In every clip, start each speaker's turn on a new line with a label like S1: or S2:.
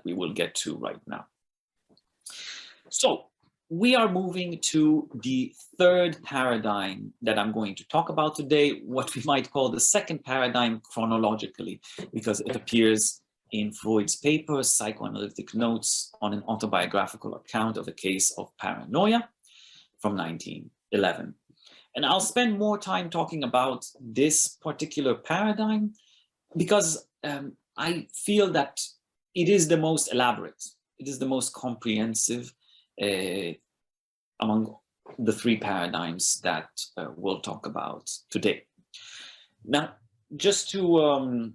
S1: we will get to right now. So we are moving to the third paradigm that I'm going to talk about today, what we might call the second paradigm chronologically, because it appears in Freud's paper, Psychoanalytic Notes on an Autobiographical Account of a Case of Paranoia from 1911. And I'll spend more time talking about this particular paradigm because I feel that it is the most elaborate, it is the most comprehensive among the three paradigms that we'll talk about today. Now, just to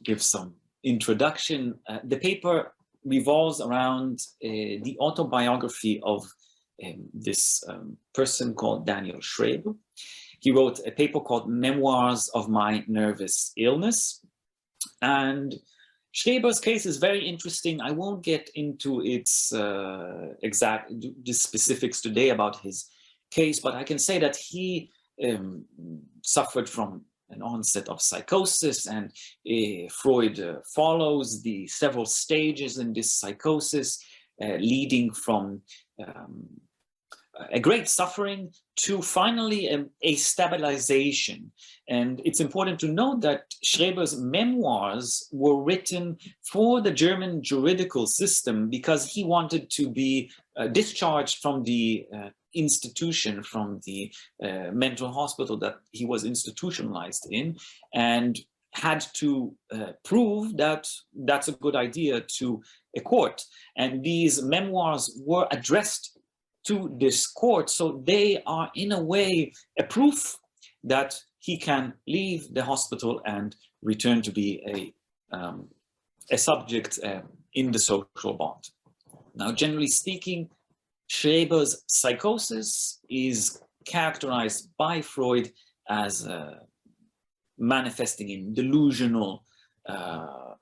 S1: give some introduction, the paper revolves around the autobiography of this person called Daniel Schreber. He wrote a paper called Memoirs of My Nervous Illness. And Schreber's case is very interesting. I won't get into its exact specifics today about his case, but I can say that he suffered from an onset of psychosis, and Freud follows the several stages in this psychosis, leading from a great suffering to finally a stabilization. And it's important to note that Schreber's memoirs were written for the German juridical system because he wanted to be discharged from the institution, from the mental hospital that he was institutionalized in, and had to prove that that's a good idea to a court. And these memoirs were addressed to this court, so they are in a way a proof that he can leave the hospital and return to be a subject in the social bond. Now, generally speaking, Schreber's psychosis is characterized by Freud as manifesting in delusional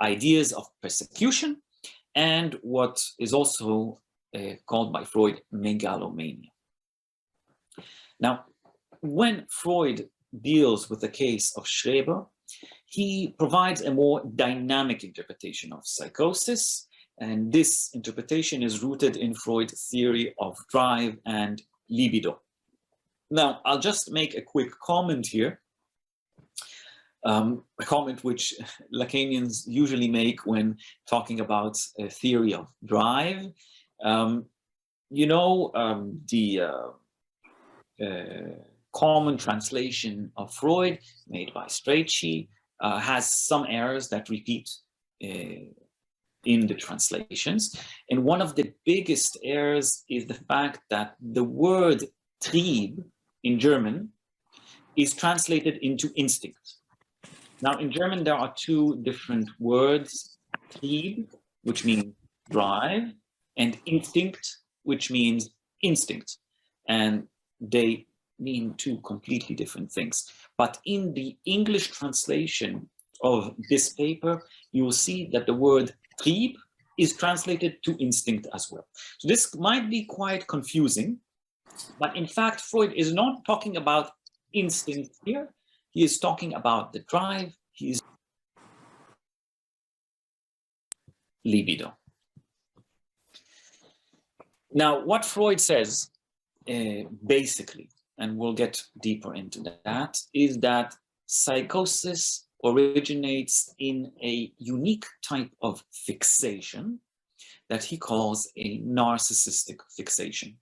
S1: ideas of persecution and what is also called by Freud megalomania. Now, when Freud deals with the case of Schreber, he provides a more dynamic interpretation of psychosis, and this interpretation is rooted in Freud's theory of drive and libido. Now, I'll just make a quick comment here, a comment which Lacanians usually make when talking about a theory of drive. The common translation of Freud made by Strachey has some errors that repeat in the translations. And one of the biggest errors is the fact that the word Trieb in German is translated into instinct. Now, in German, there are two different words, Trieb, which means drive, and instinct, which means instinct. And they mean two completely different things. But in the English translation of this paper, you will see that the word Trieb is translated to instinct as well. So this might be quite confusing, but in fact, Freud is not talking about instinct here. He is talking about the drive. He is libido. Now, what Freud says, basically, and we'll get deeper into that, is that psychosis originates in a unique type of fixation that he calls a narcissistic fixation.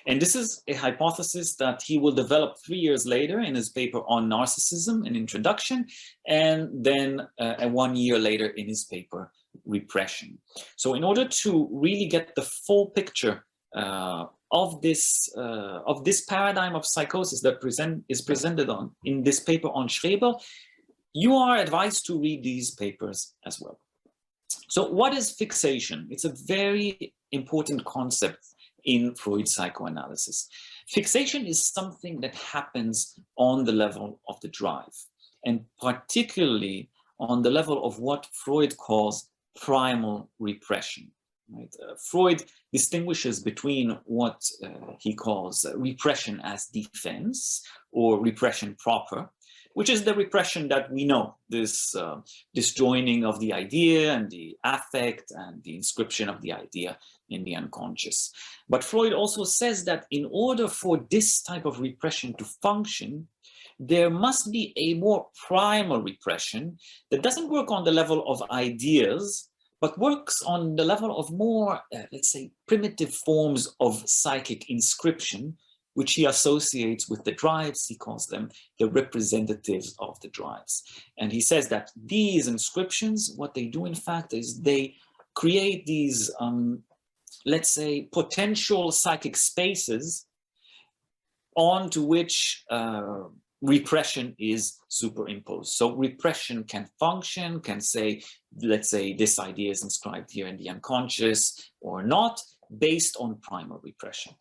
S1: And this is a hypothesis that he will develop 3 years later in his paper on narcissism, an introduction, and then 1 year later in his paper, repression. So in order to really get the full picture of this paradigm of psychosis that is presented in this paper on Schreber, you are advised to read these papers as well. So what is fixation? It's a very important concept in Freud's psychoanalysis. Fixation is something that happens on the level of the drive, and particularly on the level of what Freud calls primal repression. Right? Freud distinguishes between what he calls repression as defense or repression proper, which is the repression that we know, this disjoining of the idea and the affect and the inscription of the idea in the unconscious. But Freud also says that in order for this type of repression to function, there must be a more primal repression that doesn't work on the level of ideas, but works on the level of more, let's say, primitive forms of psychic inscription, which he associates with the drives. He calls them the representatives of the drives. And he says that these inscriptions, what they do, in fact, is they create these, let's say, potential psychic spaces onto which repression is superimposed. So repression can function, can say, let's say, this idea is inscribed here in the unconscious or not, based on primal repression.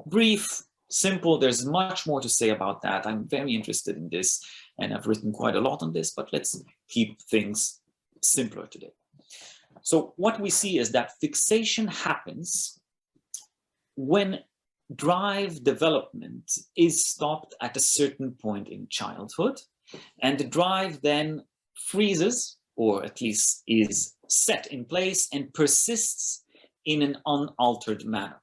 S1: Brief, simple, there's much more to say about that. I'm very interested in this, and I've written quite a lot on this, but let's keep things simpler today. So what we see is that fixation happens when drive development is stopped at a certain point in childhood, and the drive then freezes, or at least is set in place and persists in an unaltered manner.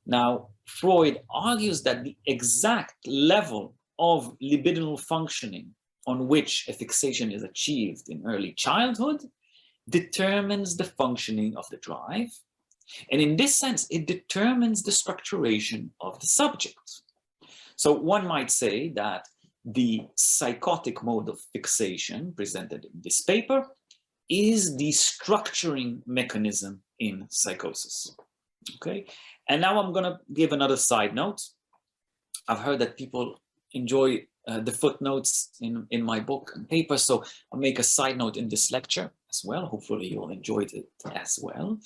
S1: Now, Freud argues that the exact level of libidinal functioning on which a fixation is achieved in early childhood determines the functioning of the drive. And in this sense, it determines the structuration of the subject. So one might say that the psychotic mode of fixation presented in this paper is the structuring mechanism in psychosis. Okay, and now I'm going to give another side note. I've heard that people enjoy the footnotes in my book and paper, so I'll make a side note in this lecture as well. Hopefully you'll enjoy it as well.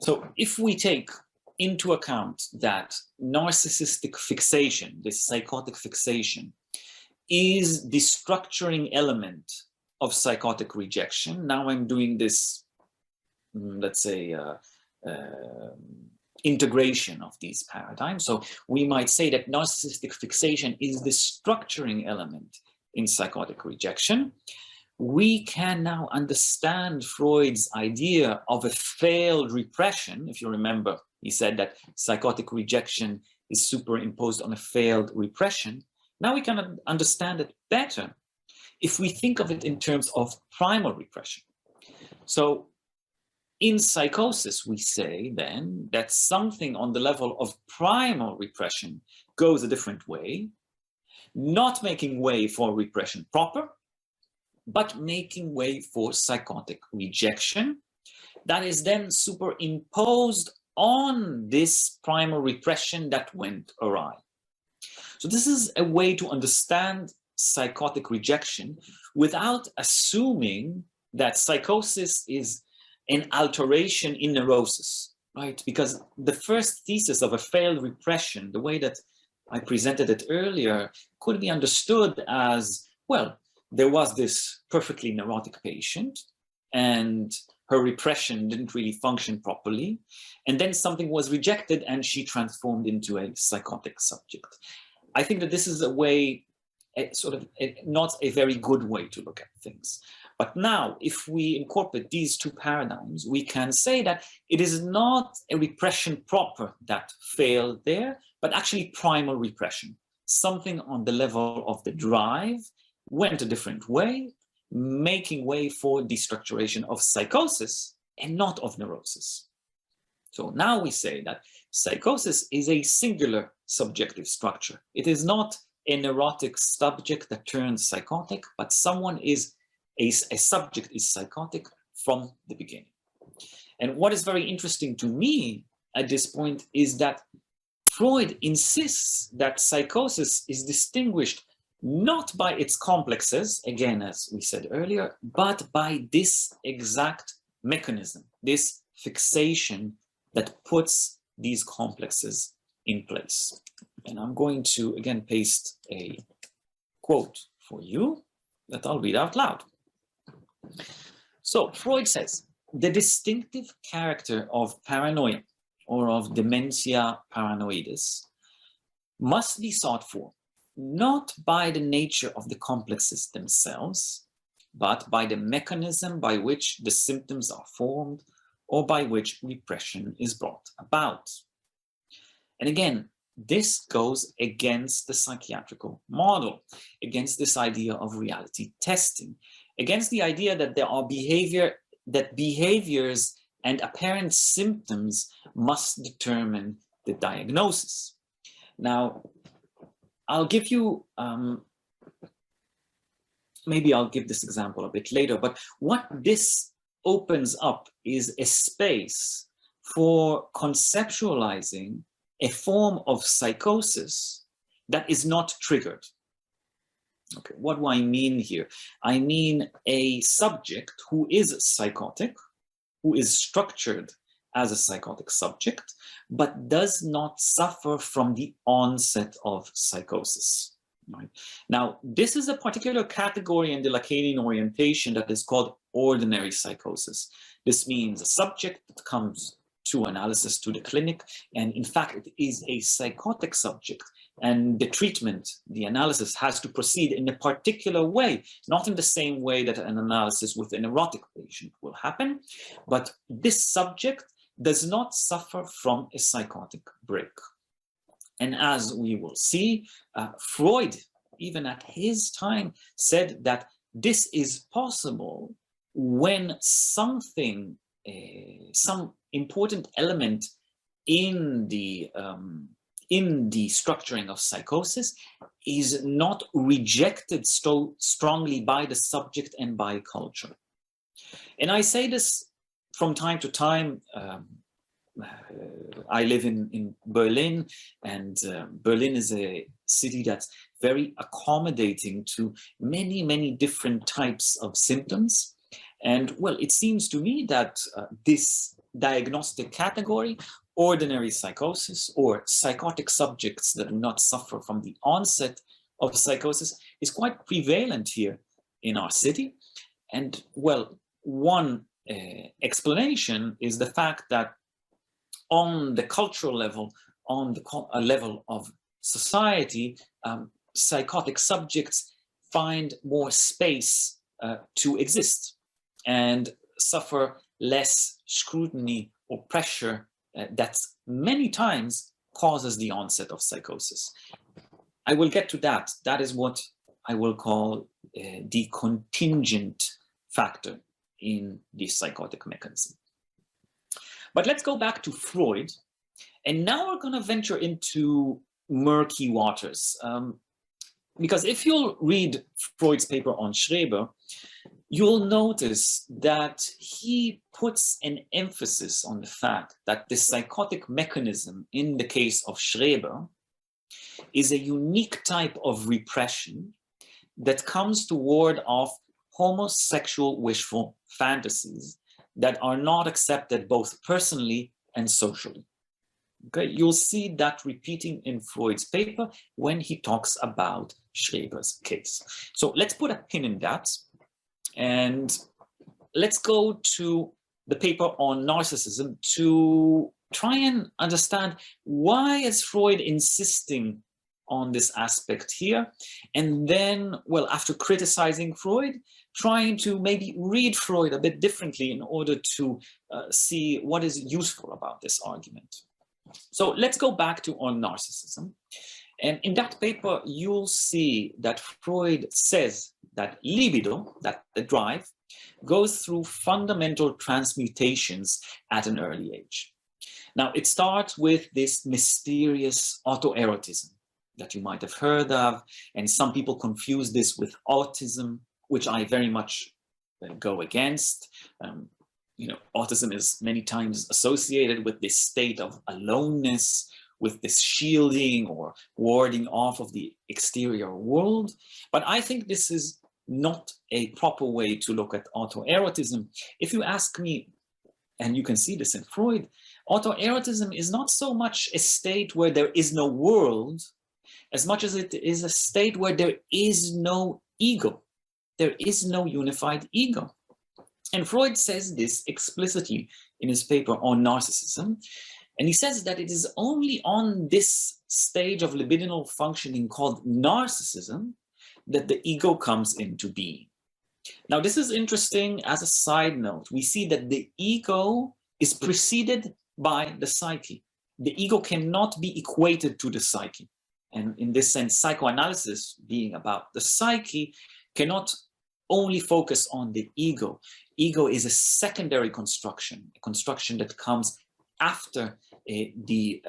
S1: So if we take into account that narcissistic fixation, this psychotic fixation, is the structuring element of psychotic rejection. Now I'm doing this, let's say, integration of these paradigms. So we might say that narcissistic fixation is the structuring element in psychotic rejection. We can now understand Freud's idea of a failed repression. If you remember, he said that psychotic rejection is superimposed on a failed repression. Now we can understand it better if we think of it in terms of primal repression. So in psychosis, we say then that something on the level of primal repression goes a different way, not making way for repression proper, but making way for psychotic rejection that is then superimposed on this primal repression that went awry. So this is a way to understand psychotic rejection without assuming that psychosis is an alteration in neurosis, right? Because the first thesis of a failed repression, the way that I presented it earlier, could be understood as, well, there was this perfectly neurotic patient and her repression didn't really function properly. And then something was rejected and she transformed into a psychotic subject. I think that this is a way, not a very good way to look at things. But now, if we incorporate these two paradigms, we can say that it is not a repression proper that failed there, but actually primal repression. Something on the level of the drive went a different way, making way for destructuration of psychosis and not of neurosis. So now we say that psychosis is a singular subjective structure. It is not a neurotic subject that turns psychotic, but someone is a subject is psychotic from the beginning. And what is very interesting to me at this point is that Freud insists that psychosis is distinguished not by its complexes, again, as we said earlier, but by this exact mechanism, this fixation that puts these complexes in place. And I'm going to, again, paste a quote for you that I'll read out loud. So Freud says, the distinctive character of paranoia or of dementia paranoides must be sought for not by the nature of the complexes themselves, but by the mechanism by which the symptoms are formed or by which repression is brought about. And again, this goes against the psychiatrical model, against this idea of reality testing, against the idea that there are behaviors and apparent symptoms must determine the diagnosis. Now, I'll give you, maybe I'll give this example a bit later, but what this opens up is a space for conceptualizing a form of psychosis that is not triggered. Okay, what do I mean here? I mean a subject who is psychotic, who is structured as a psychotic subject, but does not suffer from the onset of psychosis. Right? Now, this is a particular category in the Lacanian orientation that is called ordinary psychosis. This means a subject that comes to analysis to the clinic, and in fact, it is a psychotic subject, and the treatment, the analysis has to proceed in a particular way, not in the same way that an analysis with a neurotic patient will happen, but this subject does not suffer from a psychotic break. And as we will see, Freud, even at his time, said that this is possible when something, some important element in the structuring of psychosis is not rejected so strongly by the subject and by culture. And I say this from time to time. I live in Berlin, and Berlin is a city that's very accommodating to many, many different types of symptoms. And well, it seems to me that this diagnostic category, ordinary psychosis or psychotic subjects that do not suffer from the onset of psychosis, is quite prevalent here in our city. And well, one explanation is the fact that on the cultural level, on the level of society, psychotic subjects find more space to exist and suffer less scrutiny or pressure that many times causes the onset of psychosis. I will get to that. That is what I will call the contingent factor in the psychotic mechanism. But let's go back to Freud. And now we're going to venture into murky waters. Because if you'll read Freud's paper on Schreber, you'll notice that he puts an emphasis on the fact that the psychotic mechanism in the case of Schreber is a unique type of repression that comes to ward off homosexual wishful fantasies that are not accepted both personally and socially. Okay, you'll see that repeating in Freud's paper when he talks about Schreber's case. So let's put a pin in that, and let's go to the paper on narcissism to try and understand why is Freud insisting on this aspect here, and then, well, after criticizing Freud, trying to maybe read Freud a bit differently in order to see what is useful about this argument. So let's go back to On Narcissism. And in that paper, you'll see that Freud says that libido, that the drive, goes through fundamental transmutations at an early age. Now, it starts with this mysterious autoerotism that you might have heard of, and some people confuse this with autism, which I very much go against. You know, autism is many times associated with this state of aloneness, with this shielding or warding off of the exterior world. But I think this is not a proper way to look at autoerotism. If you ask me, and you can see this in Freud, autoerotism is not so much a state where there is no world, as much as it is a state where there is no ego. There is no unified ego. And Freud says this explicitly in his paper on narcissism. And he says that it is only on this stage of libidinal functioning called narcissism that the ego comes into being. Now, this is interesting as a side note. We see that the ego is preceded by the psyche. The ego cannot be equated to the psyche. And in this sense, psychoanalysis, being about the psyche, cannot only focus on the ego. Ego is a secondary construction, a construction that comes after the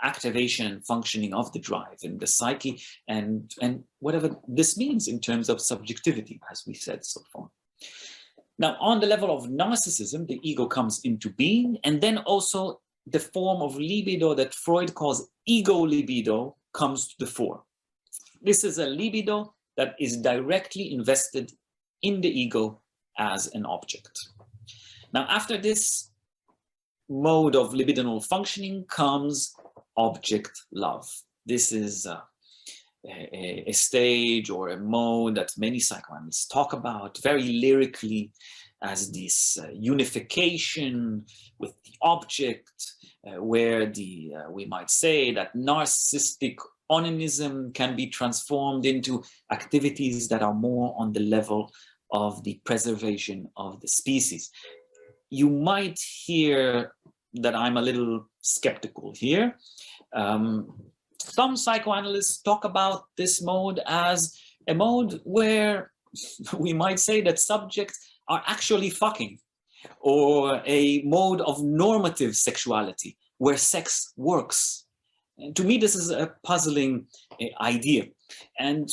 S1: activation and functioning of the drive in the psyche, and whatever this means in terms of subjectivity, as we said so far. Now, on the level of narcissism, the ego comes into being, and then also the form of libido that Freud calls ego libido comes to the fore. This is a libido that is directly invested in the ego as an object. Now, after this mode of libidinal functioning comes object love. This is a stage or a mode that many psychoanalysts talk about very lyrically as this unification with the object, where we might say that narcissistic onanism can be transformed into activities that are more on the level of the preservation of the species. You might hear that I'm a little skeptical here. Some psychoanalysts talk about this mode as a mode where we might say that subjects are actually fucking, or a mode of normative sexuality where sex works. And to me, this is a puzzling idea. And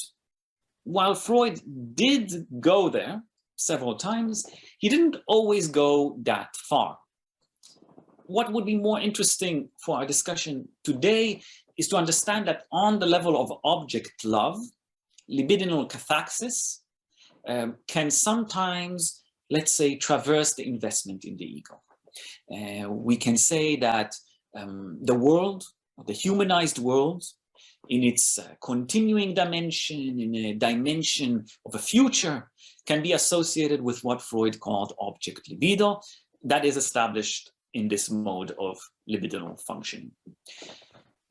S1: while Freud did go there several times, he didn't always go that far. What would be more interesting for our discussion today is to understand that on the level of object love, libidinal cathaxis can sometimes, let's say, traverse the investment in the ego. We can say that the world, the humanized world, in its continuing dimension, in a dimension of a future, can be associated with what Freud called object libido, that is established in this mode of libidinal functioning.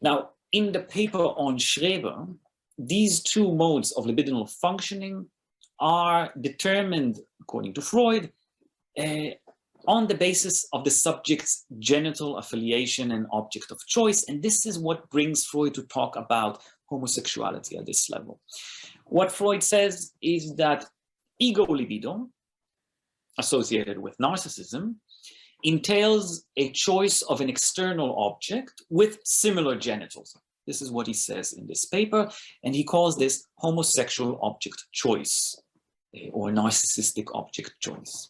S1: Now, in the paper on Schreber, these two modes of libidinal functioning are determined, according to Freud, on the basis of the subject's genital affiliation and object of choice. And this is what brings Freud to talk about homosexuality at this level. What Freud says is that ego libido, associated with narcissism, entails a choice of an external object with similar genitals. This is what he says in this paper, and he calls this homosexual object choice, or narcissistic object choice.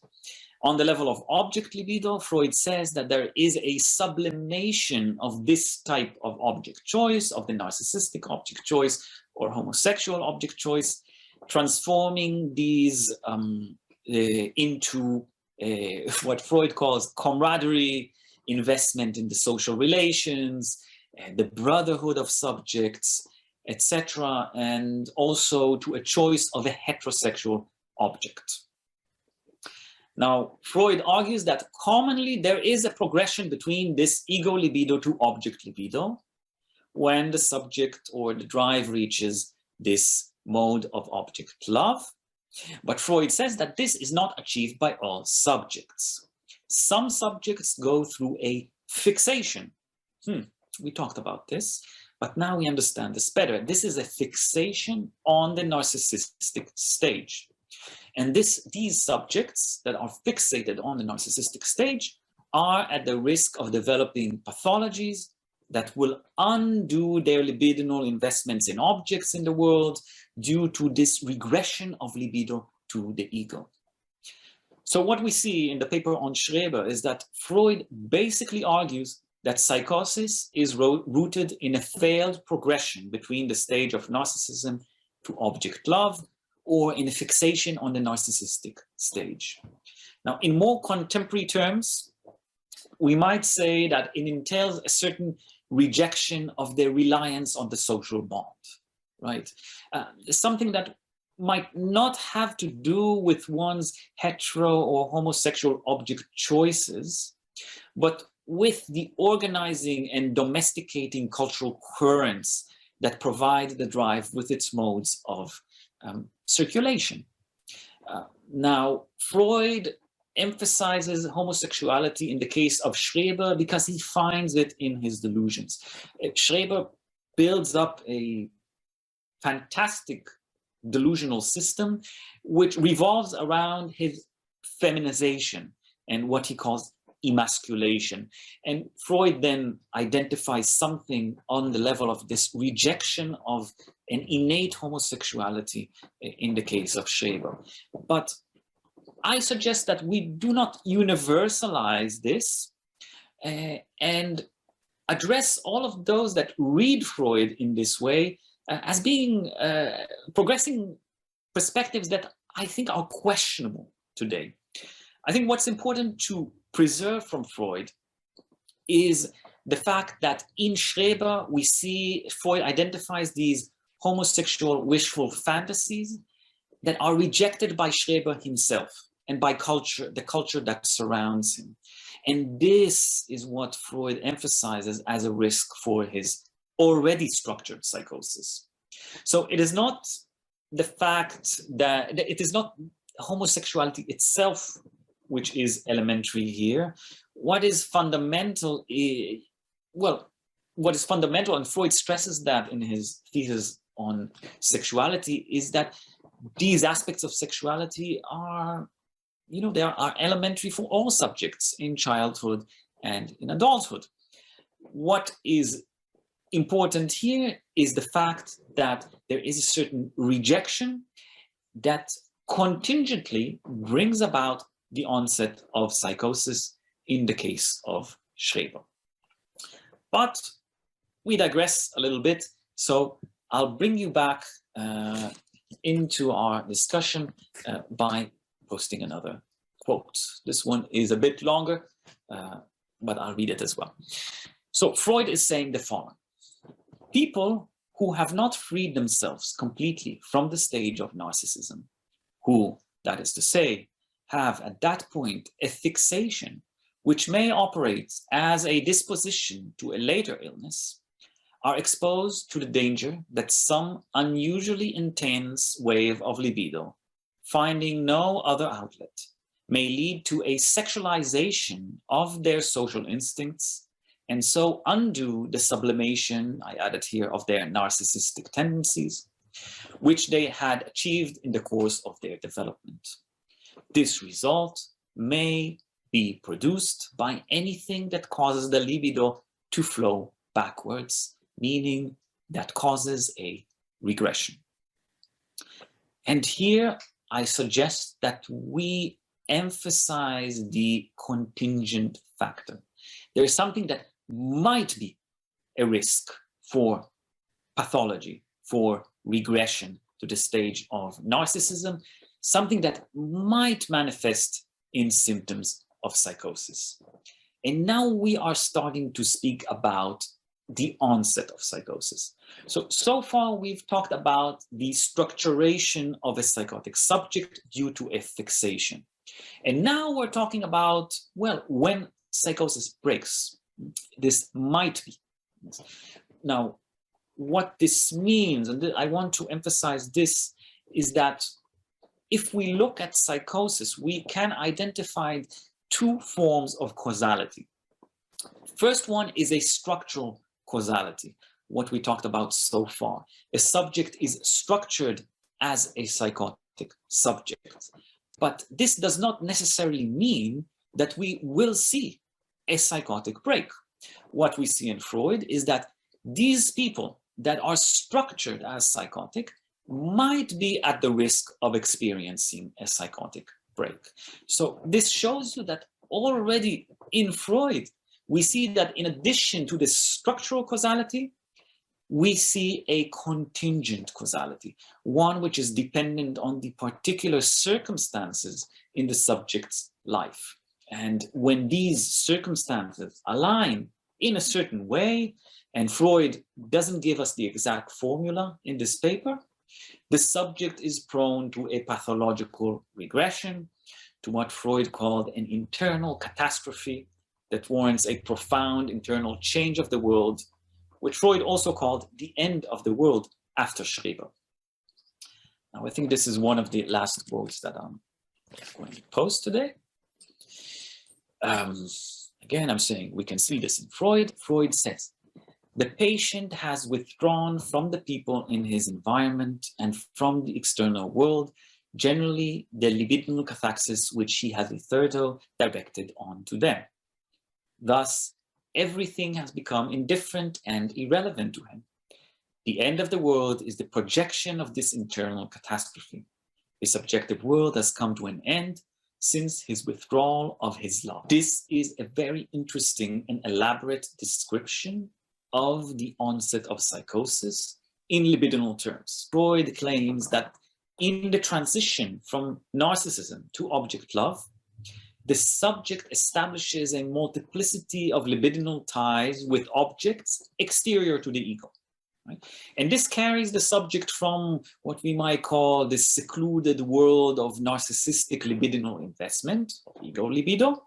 S1: On the level of object libido, Freud says that there is a sublimation of this type of object choice, of the narcissistic object choice or homosexual object choice, transforming these into what Freud calls camaraderie, investment in the social relations, the brotherhood of subjects, etc., and also to a choice of a heterosexual object. Now, Freud argues that commonly there is a progression between this ego libido to object libido when the subject or the drive reaches this mode of object love. But Freud says that this is not achieved by all subjects. Some subjects go through a fixation. We talked about this, but now we understand this better. This is a fixation on the narcissistic stage. And these subjects that are fixated on the narcissistic stage are at the risk of developing pathologies that will undo their libidinal investments in objects in the world due to this regression of libido to the ego. So what we see in the paper on Schreber is that Freud basically argues that psychosis is rooted in a failed progression between the stage of narcissism to object love, or in a fixation on the narcissistic stage. Now, in more contemporary terms, we might say that it entails a certain rejection of their reliance on the social bond, right? Something that might not have to do with one's hetero or homosexual object choices, but with the organizing and domesticating cultural currents that provide the drive with its modes of circulation. Now, Freud emphasizes homosexuality in the case of Schreber because he finds it in his delusions. Schreber builds up a fantastic delusional system which revolves around his feminization and what he calls emasculation. And Freud then identifies something on the level of this rejection of an innate homosexuality in the case of Schreber. But I suggest that we do not universalize this and address all of those that read Freud in this way as being progressing perspectives that I think are questionable today. I think what's important to preserve from Freud is the fact that in Schreber, we see Freud identifies these homosexual wishful fantasies that are rejected by Schreber himself and by culture, the culture that surrounds him. And this is what Freud emphasizes as a risk for his already structured psychosis. So it is not the fact that it is not homosexuality itself which is elementary here. What is fundamental is, well, what is fundamental, and Freud stresses that in his thesis on sexuality, is that these aspects of sexuality are, you know, they are elementary for all subjects in childhood and in adulthood. What is important here is the fact that there is a certain rejection that contingently brings about the onset of psychosis in the case of Schreber. But we digress a little bit, so I'll bring you back into our discussion by posting another quote. This one is a bit longer, but I'll read it as well. So Freud is saying the following: people who have not freed themselves completely from the stage of narcissism, who, that is to say, have at that point a fixation which may operate as a disposition to a later illness, are exposed to the danger that some unusually intense wave of libido, finding no other outlet, may lead to a sexualization of their social instincts, and so undo the sublimation, I added here, of their narcissistic tendencies, which they had achieved in the course of their development. This result may be produced by anything that causes the libido to flow backwards, meaning that causes a regression. And here I suggest that we emphasize the contingent factor. There is something that might be a risk for pathology, for regression to the stage of narcissism, something that might manifest in symptoms of psychosis. And now we are starting to speak about the onset of psychosis. So far we've talked about the structuration of a psychotic subject due to a fixation. And now we're talking about, well, when psychosis breaks. This might be. Now, what this means, and I want to emphasize this, is that if we look at psychosis, we can identify two forms of causality. First one is a structural causality, what we talked about so far. A subject is structured as a psychotic subject, but this does not necessarily mean that we will see a psychotic break. What we see in Freud is that these people that are structured as psychotic might be at the risk of experiencing a psychotic break. So this shows you that already in Freud, we see that in addition to the structural causality, we see a contingent causality, one which is dependent on the particular circumstances in the subject's life. And when these circumstances align in a certain way, and Freud doesn't give us the exact formula in this paper, the subject is prone to a pathological regression, to what Freud called an internal catastrophe, that warrants a profound internal change of the world, which Freud also called the end of the world after Schreber. Now, I think this is one of the last quotes that I'm going to post today. Again, I'm saying we can see this in Freud. Freud says, the patient has withdrawn from the people in his environment and from the external world, generally the libidinal cathaxis which he has hitherto directed onto them. Thus, everything has become indifferent and irrelevant to him. The end of the world is the projection of this internal catastrophe. His subjective world has come to an end since his withdrawal of his love. This is a very interesting and elaborate description of the onset of psychosis in libidinal terms. Freud claims that in the transition from narcissism to object love, the subject establishes a multiplicity of libidinal ties with objects exterior to the ego. Right? And this carries the subject from what we might call the secluded world of narcissistic libidinal investment, ego libido,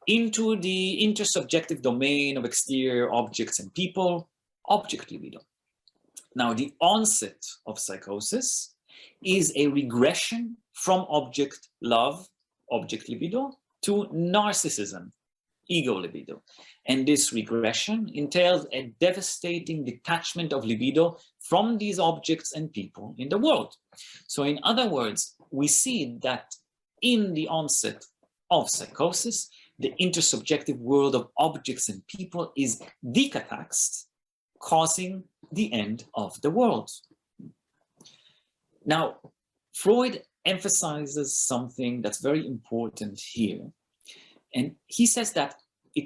S1: into the intersubjective domain of exterior objects and people, object libido. Now, the onset of psychosis is a regression from object love, object libido, to narcissism, ego libido. And this regression entails a devastating detachment of libido from these objects and people in the world. So in other words, we see that in the onset of psychosis, the intersubjective world of objects and people is decataxed, causing the end of the world. Now, Freud emphasizes something that's very important here. And he says that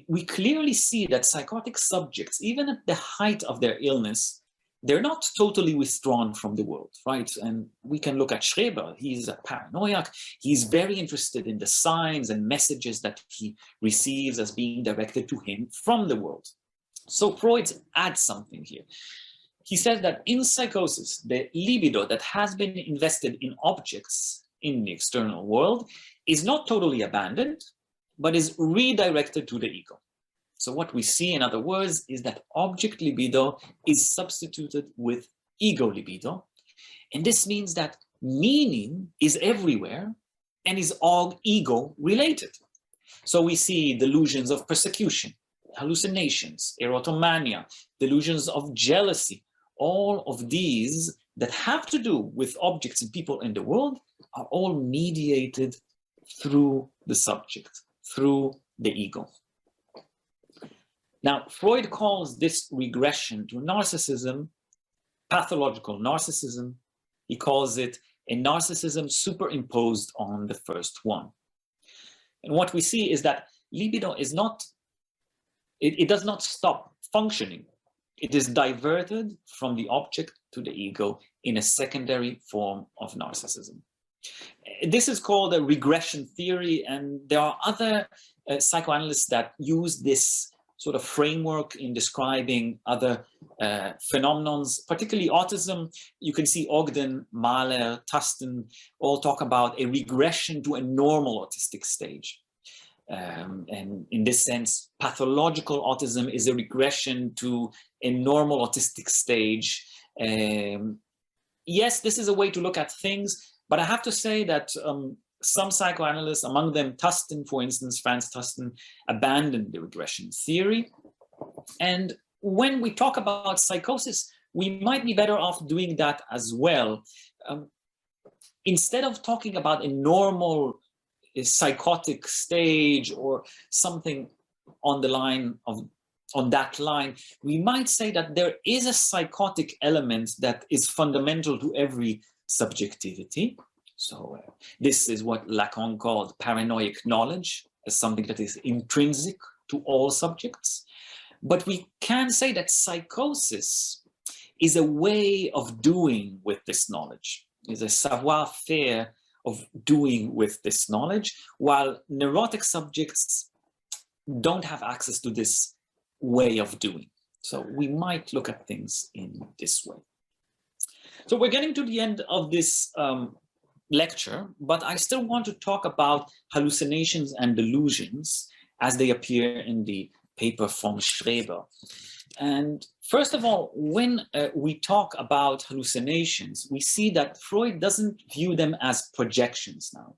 S1: we clearly see that psychotic subjects, even at the height of their illness, they're not totally withdrawn from the world, right? And we can look at Schreber. He's a paranoiac. He's very interested in the signs and messages that he receives as being directed to him from the world. So Freud adds something here. He says that in psychosis, the libido that has been invested in objects in the external world is not totally abandoned, but is redirected to the ego. So what we see, in other words, is that object libido is substituted with ego libido. And this means that meaning is everywhere and is all ego related. So we see delusions of persecution, hallucinations, erotomania, delusions of jealousy. All of these that have to do with objects and people in the world are all mediated through the subject, through the ego. Now, Freud calls this regression to narcissism pathological narcissism. He calls it a narcissism superimposed on the first one. And what we see is that libido is not, it does not stop functioning. It is diverted from the object to the ego in a secondary form of narcissism. This is called a regression theory, and there are other psychoanalysts that use this sort of framework in describing other phenomenons, particularly autism. You can see Ogden, Mahler, Tustin all talk about a regression to a normal autistic stage. And in this sense, pathological autism is a regression to a normal autistic stage. Yes, this is a way to look at things, but I have to say that some psychoanalysts, among them Tustin, for instance, Franz Tustin, abandoned the regression theory. And when we talk about psychosis, we might be better off doing that as well. Instead of talking about a normal psychotic stage or something on the line of, on that line, we might say that there is a psychotic element that is fundamental to every subjectivity. So this is what Lacan called paranoid knowledge, as something that is intrinsic to all subjects. But we can say that psychosis is a way of doing with this knowledge, is a savoir-faire of doing with this knowledge, while neurotic subjects don't have access to this way of doing. So we might look at things in this way. So we're getting to the end of this lecture, but I still want to talk about hallucinations and delusions as they appear in the paper from Schreber. And first of all, when we talk about hallucinations, we see that Freud doesn't view them as projections now.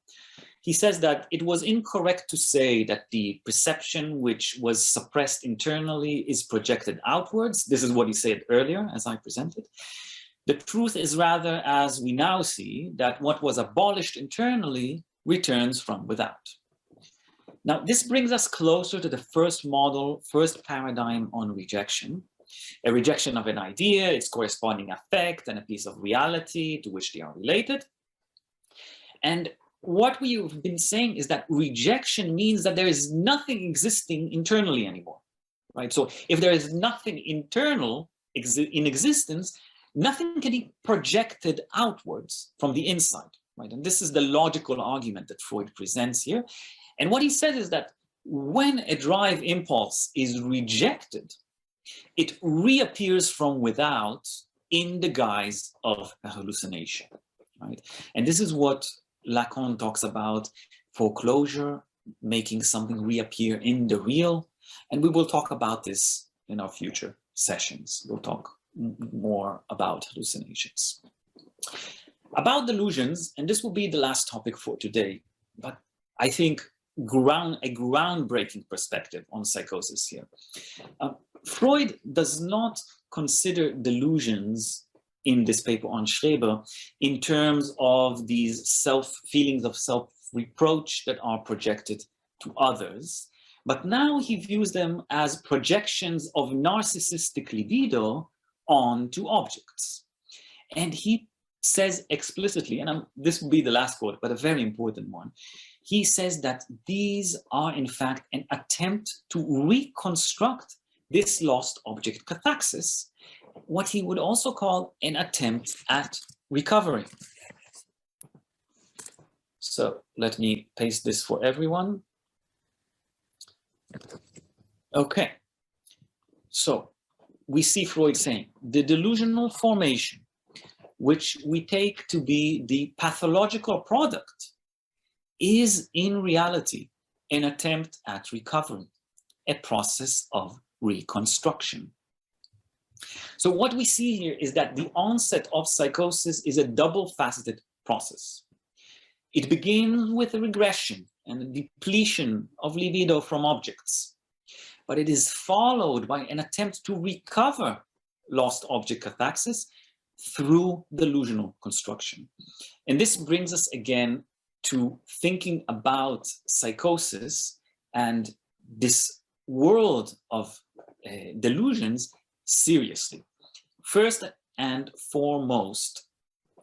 S1: He says that it was incorrect to say that the perception which was suppressed internally is projected outwards. This is what he said earlier, as I presented. The truth is rather, as we now see, that what was abolished internally returns from without. Now, this brings us closer to the first model, first paradigm on rejection. A rejection of an idea, its corresponding effect, and a piece of reality to which they are related. And what we've been saying is that rejection means that there is nothing existing internally anymore, right? So if there is nothing internal in existence, nothing can be projected outwards from the inside, right? And this is the logical argument that Freud presents here. And what he says is that when a drive impulse is rejected, it reappears from without in the guise of a hallucination, right? And this is what Lacan talks about foreclosure, making something reappear in the real. And we will talk about this in our future sessions. We'll talk more about hallucinations. About delusions, and this will be the last topic for today, but I think a groundbreaking perspective on psychosis here. Freud does not consider delusions in this paper on Schreber in terms of these feelings of self-reproach that are projected to others, but now he views them as projections of narcissistic libido onto objects. And he says explicitly, and this will be the last quote, but a very important one, he says that these are in fact an attempt to reconstruct this lost object cathaxis, what he would also call an attempt at recovery. So let me paste this for everyone. Okay, so we see Freud saying the delusional formation, which we take to be the pathological product, is in reality an attempt at recovery, a process of reconstruction. So what we see here is that the onset of psychosis is a double-faceted process. It begins with a regression and a depletion of libido from objects, but it is followed by an attempt to recover lost object cathaxis through delusional construction. And this brings us again to thinking about psychosis and this world of delusions seriously. First and foremost,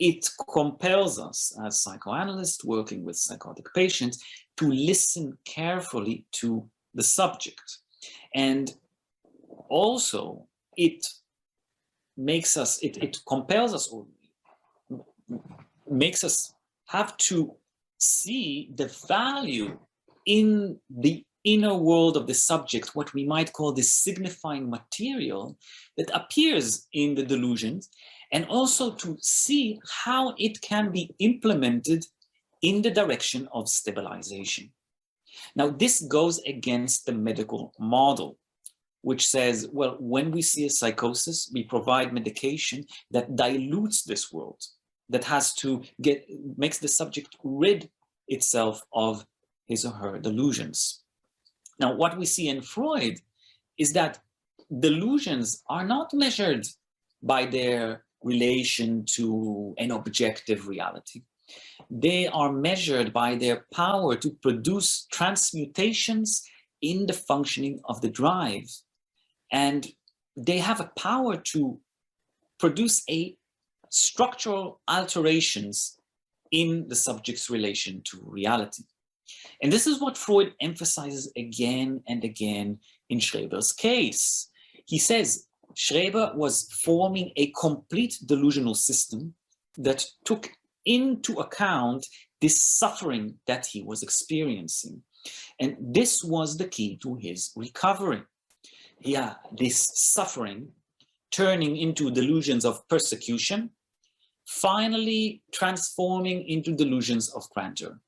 S1: it compels us as psychoanalysts working with psychotic patients to listen carefully to the subject. And also it makes us, it compels us, or makes us have to see the value in the inner world of the subject, what we might call the signifying material that appears in the delusions, and also to see how it can be implemented in the direction of stabilization. Now, this goes against the medical model, which says, well, when we see a psychosis, we provide medication that dilutes this world, that has to makes the subject rid itself of his or her delusions. Now, what we see in Freud is that delusions are not measured by their relation to an objective reality. They are measured by their power to produce transmutations in the functioning of the drive. And they have a power to produce structural alterations in the subject's relation to reality. And this is what Freud emphasizes again and again in Schreber's case. He says Schreber was forming a complete delusional system that took into account this suffering that he was experiencing. And this was the key to his recovery. Yeah, this suffering turning into delusions of persecution, finally transforming into delusions of grandeur.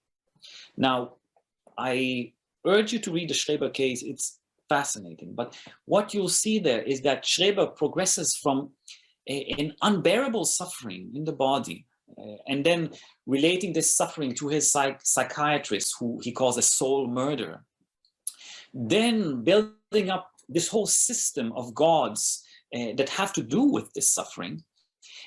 S1: Now, I urge you to read the Schreber case. It's fascinating. But what you'll see there is that Schreber progresses from an unbearable suffering in the body, and then relating this suffering to his psychiatrist, who he calls a soul murderer. Then building up this whole system of gods that have to do with this suffering,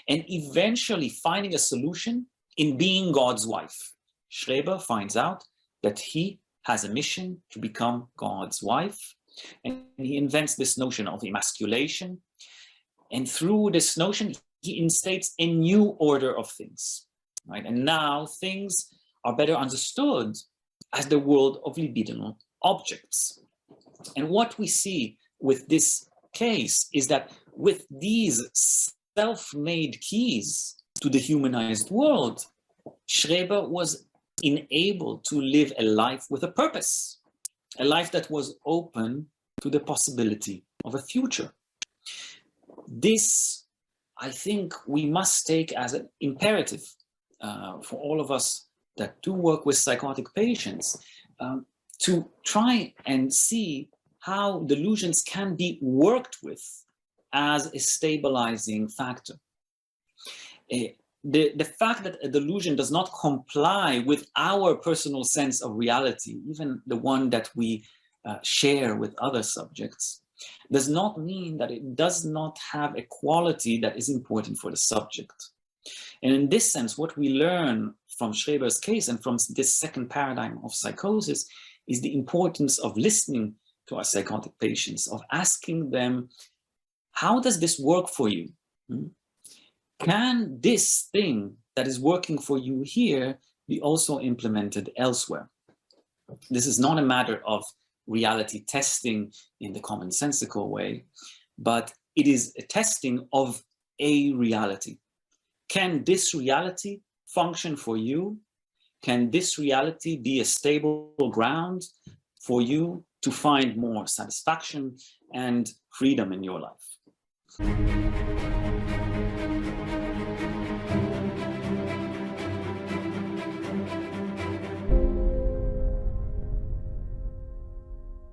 S1: and eventually finding a solution in being God's wife. Schreber finds out that he has a mission to become God's wife, and he invents this notion of emasculation. And through this notion, he instates a new order of things, right? And now things are better understood as the world of libidinal objects. And what we see with this case is that with these self-made keys to the humanized world, Schreber was enabled to live a life with a purpose, a life that was open to the possibility of a future. This, I think, we must take as an imperative for all of us that do work with psychotic patients, to try and see how delusions can be worked with as a stabilizing factor. The fact that a delusion does not comply with our personal sense of reality, even the one that we share with other subjects, does not mean that it does not have a quality that is important for the subject. And in this sense, what we learn from Schreber's case and from this second paradigm of psychosis is the importance of listening to our psychotic patients, of asking them, how does this work for you? Can this thing that is working for you here be also implemented elsewhere? This is not a matter of reality testing in the commonsensical way, but it is a testing of a reality. Can this reality function for you? Can this reality be a stable ground for you to find more satisfaction and freedom in your life?